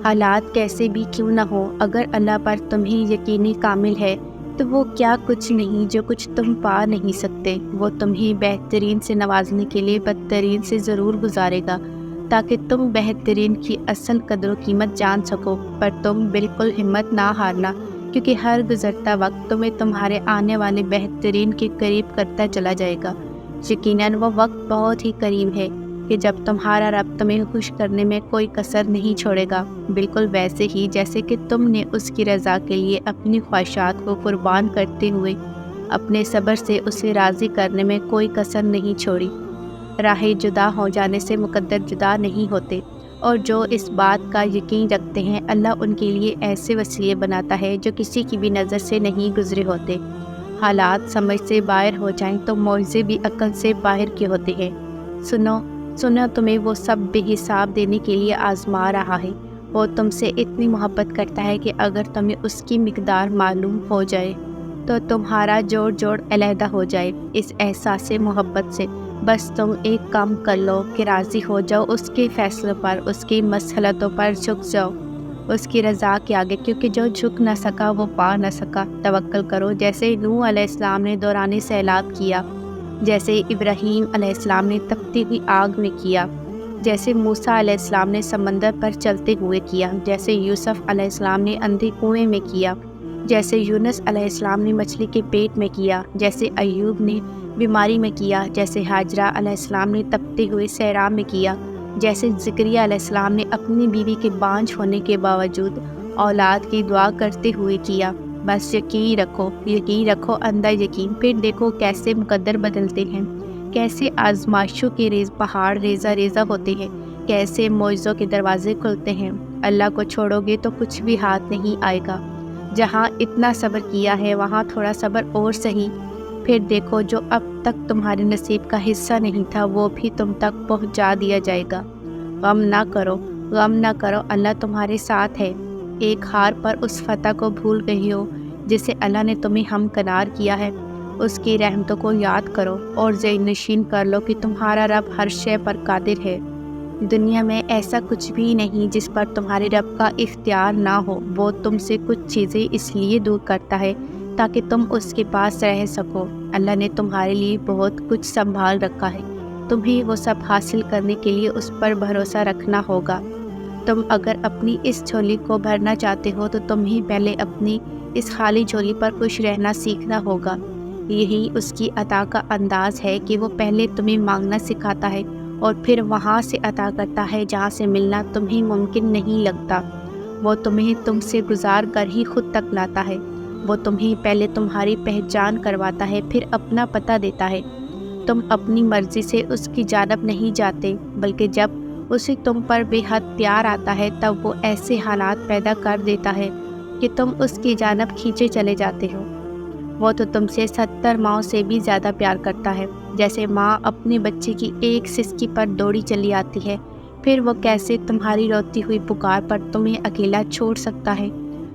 حالات کیسے بھی کیوں نہ ہو، اگر اللہ پر تمہیں یقینی کامل ہے تو وہ کیا کچھ نہیں جو کچھ تم پا نہیں سکتے۔ وہ تمہیں بہترین سے نوازنے کے لیے بدترین سے ضرور گزارے گا تاکہ تم بہترین کی اصل قدر و قیمت جان سکو۔ پر تم بالکل ہمت نہ ہارنا، کیونکہ ہر گزرتا وقت تمہیں تمہارے آنے والے بہترین کے قریب کرتا چلا جائے گا۔ یقیناً وہ وقت بہت ہی قریب ہے کہ جب تمہارا رب تمہیں خوش کرنے میں کوئی کسر نہیں چھوڑے گا، بالکل ویسے ہی جیسے کہ تم نے اس کی رضا کے لیے اپنی خواہشات کو قربان کرتے ہوئے اپنے صبر سے اسے راضی کرنے میں کوئی کسر نہیں چھوڑی۔ راہیں جدا ہو جانے سے مقدر جدا نہیں ہوتے، اور جو اس بات کا یقین رکھتے ہیں اللہ ان کے لیے ایسے وسیلے بناتا ہے جو کسی کی بھی نظر سے نہیں گزرے ہوتے۔ حالات سمجھ سے باہر ہو جائیں تو معجزے بھی عقل سے باہر کے ہوتے ہیں۔ سنو تمہیں وہ سب بے حساب دینے کے لیے آزما رہا ہے۔ وہ تم سے اتنی محبت کرتا ہے کہ اگر تمہیں اس کی مقدار معلوم ہو جائے تو تمہارا جوڑ علیحدہ ہو جائے اس احساس محبت سے۔ بس تم ایک کام کر لو کہ راضی ہو جاؤ اس کے فیصلوں پر، اس کی مصلحتوں پر جھک جاؤ اس کی رضا کے آگے، کیونکہ جو جھک نہ سکا وہ پا نہ سکا۔ توکل کرو جیسے نوح علیہ السلام نے دوران سیلاب کیا، جیسے ابراہیم علیہ السلام نے تپتی ہوئی آگ میں کیا، جیسے موسیٰ علیہ السلام نے سمندر پر چلتے ہوئے کیا، جیسے یوسف علیہ السلام نے اندھے کنویں میں کیا، جیسے یونس علیہ السلام نے مچھلی کے پیٹ میں کیا، جیسے ایوب نے بیماری میں کیا، جیسے ہاجرہ علیہ السلام نے تپتے ہوئے صحرا میں کیا، جیسے زکریا علیہ السلام نے اپنی بیوی کے بانجھ ہونے کے باوجود اولاد کی دعا کرتے ہوئے کیا۔ بس یقین رکھو اندھا یقین، پھر دیکھو کیسے مقدر بدلتے ہیں، کیسے آزمائشوں کے پہاڑ ریزہ ہوتے ہیں، کیسے معجزوں کے دروازے کھلتے ہیں۔ اللہ کو چھوڑو گے تو کچھ بھی ہاتھ نہیں آئے گا۔ جہاں اتنا صبر کیا ہے وہاں تھوڑا صبر اور سہی، پھر دیکھو جو اب تک تمہارے نصیب کا حصہ نہیں تھا وہ بھی تم تک پہنچا دیا جائے گا۔ غم نہ کرو، اللہ تمہارے ساتھ ہے۔ ایک ہار پر اس فتح کو بھول گئی ہو جسے اللہ نے تمہیں ہمکنار کیا ہے، اس کی رحمتوں کو یاد کرو اور ذہن نشین کر لو کہ تمہارا رب ہر شے پر قادر ہے۔ دنیا میں ایسا کچھ بھی نہیں جس پر تمہارے رب کا اختیار نہ ہو۔ وہ تم سے کچھ چیزیں اس لیے دور کرتا ہے تاکہ تم اس کے پاس رہ سکو۔ اللہ نے تمہارے لیے بہت کچھ سنبھال رکھا ہے، تمہیں وہ سب حاصل کرنے کے لیے اس پر بھروسہ رکھنا ہوگا۔ تم اگر اپنی اس جھولی کو بھرنا چاہتے ہو تو تمہیں پہلے اپنی اس خالی جھولی پر خوش رہنا سیکھنا ہوگا۔ یہی اس کی عطا کا انداز ہے کہ وہ پہلے تمہیں مانگنا سکھاتا ہے اور پھر وہاں سے عطا کرتا ہے جہاں سے ملنا تمہیں ممکن نہیں لگتا۔ وہ تمہیں تم سے گزار کر ہی خود تک لاتا ہے۔ وہ تمہیں پہلے تمہاری پہچان کرواتا ہے، پھر اپنا پتہ دیتا ہے۔ تم اپنی مرضی سے اس کی جانب نہیں جاتے، بلکہ جب اسے تم پر بے حد پیار آتا ہے تب وہ ایسے حالات پیدا کر دیتا ہے کہ تم اس کی جانب کھینچے چلے جاتے ہو۔ وہ تو تم سے 70 ماؤں سے بھی زیادہ پیار کرتا ہے۔ جیسے ماں اپنے بچے کی ایک سسکی پر دوڑی چلی آتی ہے، پھر وہ کیسے تمہاری روتی ہوئی پکار پر تمہیں اکیلا چھوڑ سکتا ہے۔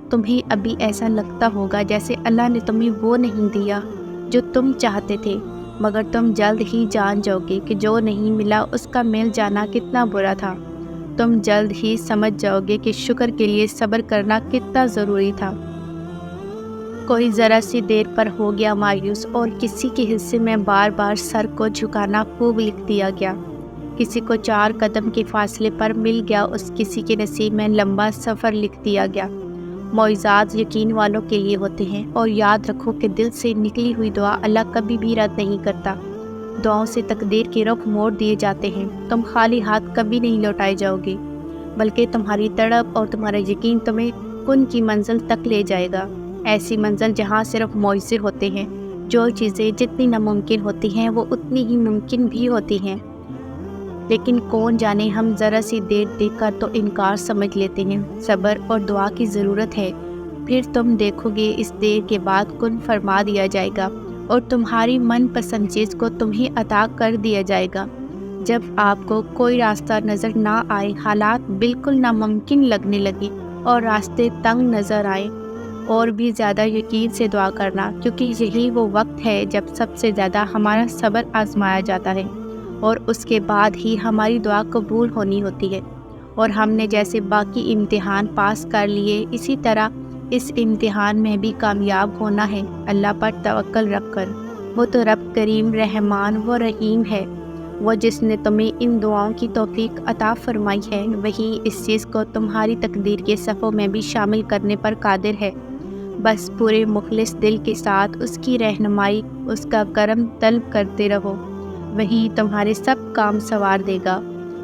تمہیں ابھی ایسا لگتا ہوگا جیسے اللہ نے تمہیں وہ نہیں دیا جو تم چاہتے تھے، مگر تم جلد ہی جان جاؤ گے کہ جو نہیں ملا اس کا مل جانا کتنا برا تھا۔ تم جلد ہی سمجھ جاؤ گے کہ شکر کے لیے صبر کرنا کتنا ضروری تھا۔ کوئی ذرا سی دیر پر ہو گیا مایوس اور کسی کے حصے میں بار بار سر کو جھکانا خوب لکھ دیا گیا۔ کسی کو 4 قدم کے فاصلے پر مل گیا، اس کسی کے نصیب میں لمبا سفر لکھ دیا گیا۔ معجزات یقین والوں کے لیے ہوتے ہیں، اور یاد رکھو کہ دل سے نکلی ہوئی دعا اللہ کبھی بھی رد نہیں کرتا۔ دعاؤں سے تقدیر کے رخ موڑ دیے جاتے ہیں۔ تم خالی ہاتھ کبھی نہیں لوٹائے جاؤ گے، بلکہ تمہاری تڑپ اور تمہارا یقین تمہیں کن کی منزل تک لے جائے گا، ایسی منزل جہاں صرف معجزے ہوتے ہیں۔ جو چیزیں جتنی ناممکن ہوتی ہیں وہ اتنی ہی ممکن بھی ہوتی ہیں، لیکن کون جانے ہم ذرا سی دیر دیکھ کر تو انکار سمجھ لیتے ہیں۔ صبر اور دعا کی ضرورت ہے، پھر تم دیکھو گے اس دیر کے بعد کن فرما دیا جائے گا اور تمہاری من پسند چیز کو تمہیں عطا کر دیا جائے گا۔ جب آپ کو کوئی راستہ نظر نہ آئے، حالات بالکل ناممکن لگنے لگے اور راستے تنگ نظر آئے، اور بھی زیادہ یقین سے دعا کرنا، کیونکہ یہی وہ وقت ہے جب سب سے زیادہ ہمارا صبر آزمایا جاتا ہے، اور اس کے بعد ہی ہماری دعا قبول ہونی ہوتی ہے۔ اور ہم نے جیسے باقی امتحان پاس کر لیے اسی طرح اس امتحان میں بھی کامیاب ہونا ہے اللہ پر توکل رکھ کر۔ وہ تو رب کریم رحمان و رحیم ہے، وہ جس نے تمہیں ان دعاؤں کی توفیق عطا فرمائی ہے وہی اس چیز کو تمہاری تقدیر کے صفوں میں بھی شامل کرنے پر قادر ہے۔ بس پورے مخلص دل کے ساتھ اس کی رہنمائی، اس کا کرم طلب کرتے رہو، وہی تمہارے سب کام سنوار دے گا۔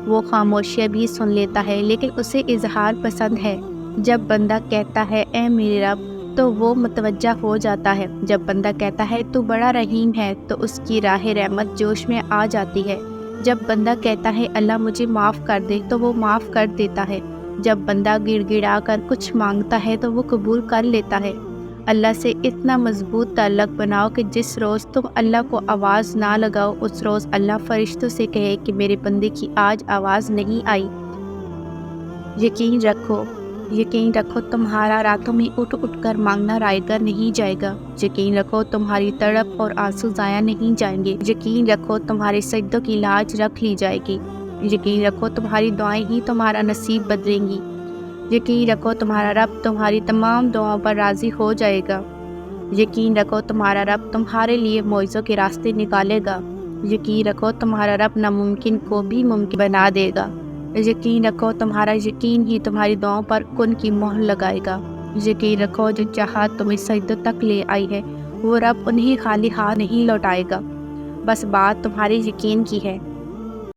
وہ خاموشیاں بھی سن لیتا ہے لیکن اسے اظہار پسند ہے۔ جب بندہ کہتا ہے اے میرے رب تو وہ متوجہ ہو جاتا ہے، جب بندہ کہتا ہے تو بڑا رحیم ہے تو اس کی راہ رحمت جوش میں آ جاتی ہے۔ جب بندہ کہتا ہے اللہ مجھے معاف کر دے تو وہ معاف کر دیتا ہے۔ جب بندہ گڑ گڑا کر کچھ مانگتا ہے تو وہ قبول کر لیتا ہے۔ اللہ سے اتنا مضبوط تعلق بناؤ کہ جس روز تم اللہ کو آواز نہ لگاؤ اس روز اللہ فرشتوں سے کہے کہ میرے بندے کی آج آواز نہیں آئی۔ یقین رکھو تمہارا راتوں میں اٹھ اٹھ کر مانگنا رائے گا نہیں جائے گا۔ یقین رکھو تمہاری تڑپ اور آنسو ضائع نہیں جائیں گے۔ یقین رکھو تمہارے سجدوں کی لاج رکھ لی جائے گی۔ یقین رکھو تمہاری دعائیں ہی تمہارا نصیب بدلیں گی۔ یقین رکھو تمہارا رب تمہاری تمام دعاؤں پر راضی ہو جائے گا۔ یقین رکھو تمہارا رب تمہارے لیے معجزوں کے راستے نکالے گا۔ یقین رکھو تمہارا رب ناممکن کو بھی ممکن بنا دے گا۔ یقین رکھو تمہارا یقین ہی تمہاری دعاؤں پر کن کی مہر لگائے گا۔ یقین رکھو جو چاہت تمہیں سجدوں تک لے آئی ہے وہ رب انہیں خالی ہاتھ نہیں لوٹائے گا۔ بس بات تمہارے یقین کی ہے۔